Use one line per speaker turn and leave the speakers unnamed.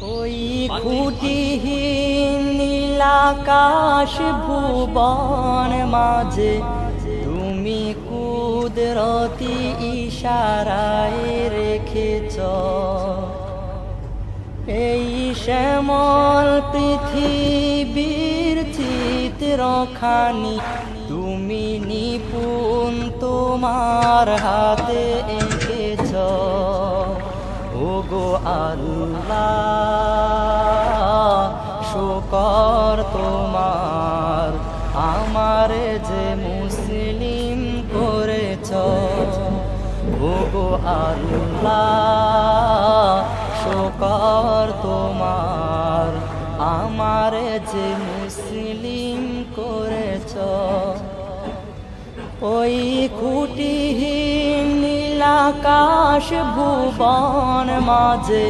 ওই খুঁটিহীন নীলাকাশ ভুবন মাঝে তুমি কুদরতি ইশারায় রেখেছ এই শ্যামল পৃথিবীর চিত্রখানি তুমি নিপুণ তোমার হাতে এঁকেছ। ওগো আল্লাহ শুকর তোমার আমারে যে মুসলিম করেছ। ওগো আল্লাহ শুকর তোমার আমারে যে মুসলিম করেছ। ওই খুঁটিহীন নীলাকাশ ভুবন মাঝে